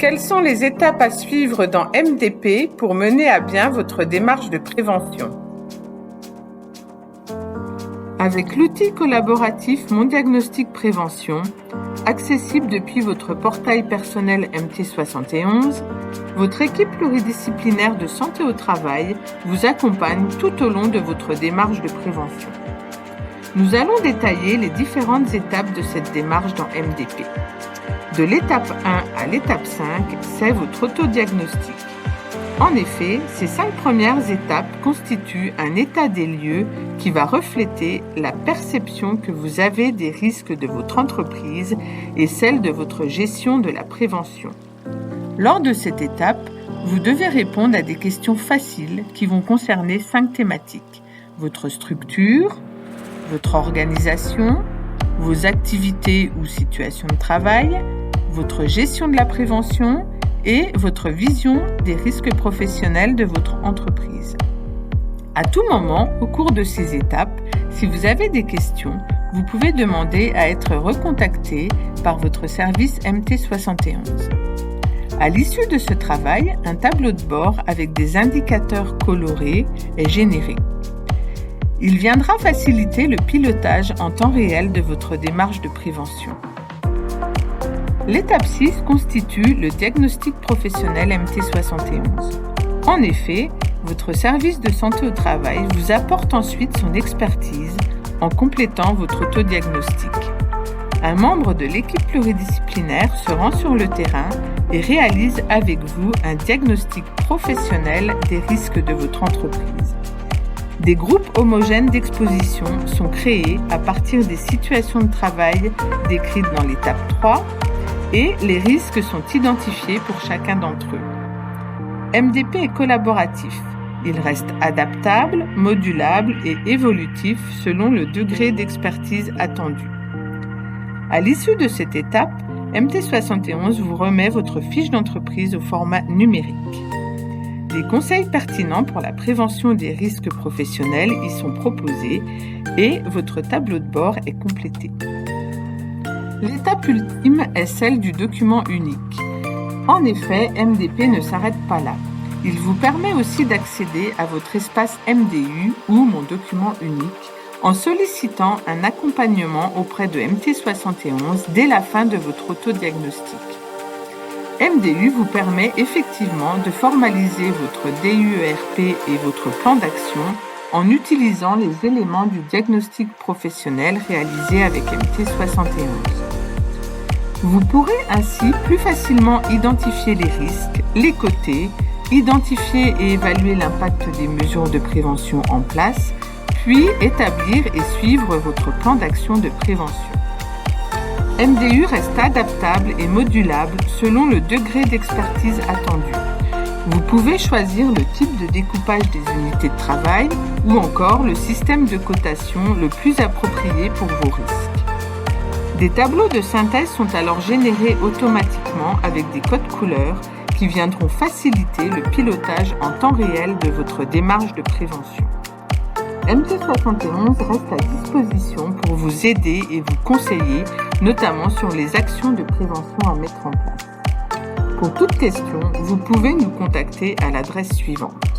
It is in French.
Quelles sont les étapes à suivre dans MDP pour mener à bien votre démarche de prévention? Avec l'outil collaboratif Mon Diagnostic Prévention, accessible depuis votre portail personnel MT71, votre équipe pluridisciplinaire de santé au travail vous accompagne tout au long de votre démarche de prévention. Nous allons détailler les différentes étapes de cette démarche dans MDP. De l'étape 1 à l'étape 5, c'est votre autodiagnostic. En effet, ces 5 premières étapes constituent un état des lieux qui va refléter la perception que vous avez des risques de votre entreprise et celle de votre gestion de la prévention. Lors de cette étape, vous devez répondre à des questions faciles qui vont concerner 5 thématiques: votre structure, votre organisation, vos activités ou situations de travail, votre gestion de la prévention et votre vision des risques professionnels de votre entreprise. À tout moment, au cours de ces étapes, si vous avez des questions, vous pouvez demander à être recontacté par votre service MT71. À l'issue de ce travail, un tableau de bord avec des indicateurs colorés est généré. Il viendra faciliter le pilotage en temps réel de votre démarche de prévention. L'étape 6 constitue le diagnostic professionnel MT71. En effet, votre service de santé au travail vous apporte ensuite son expertise en complétant votre autodiagnostic. Un membre de l'équipe pluridisciplinaire se rend sur le terrain et réalise avec vous un diagnostic professionnel des risques de votre entreprise. Des groupes homogènes d'exposition sont créés à partir des situations de travail décrites dans l'étape 3 et les risques sont identifiés pour chacun d'entre eux. MDP est collaboratif. Il reste adaptable, modulable et évolutif selon le degré d'expertise attendu. À l'issue de cette étape, MT71 vous remet votre fiche d'entreprise au format numérique. Des conseils pertinents pour la prévention des risques professionnels y sont proposés et votre tableau de bord est complété. L'étape ultime est celle du document unique. En effet, MDP ne s'arrête pas là. Il vous permet aussi d'accéder à votre espace MDU ou Mon document unique en sollicitant un accompagnement auprès de MT71 dès la fin de votre autodiagnostic. MDU vous permet effectivement de formaliser votre DUERP et votre plan d'action en utilisant les éléments du diagnostic professionnel réalisé avec MT71. Vous pourrez ainsi plus facilement identifier les risques, les coter, identifier et évaluer l'impact des mesures de prévention en place, puis établir et suivre votre plan d'action de prévention. MDU reste adaptable et modulable selon le degré d'expertise attendu. Vous pouvez choisir le type de découpage des unités de travail ou encore le système de cotation le plus approprié pour vos risques. Des tableaux de synthèse sont alors générés automatiquement avec des codes couleurs qui viendront faciliter le pilotage en temps réel de votre démarche de prévention. MT71 reste à disposition pour vous aider et vous conseiller, notamment sur les actions de prévention à mettre en place. Pour toute question, vous pouvez nous contacter à l'adresse suivante: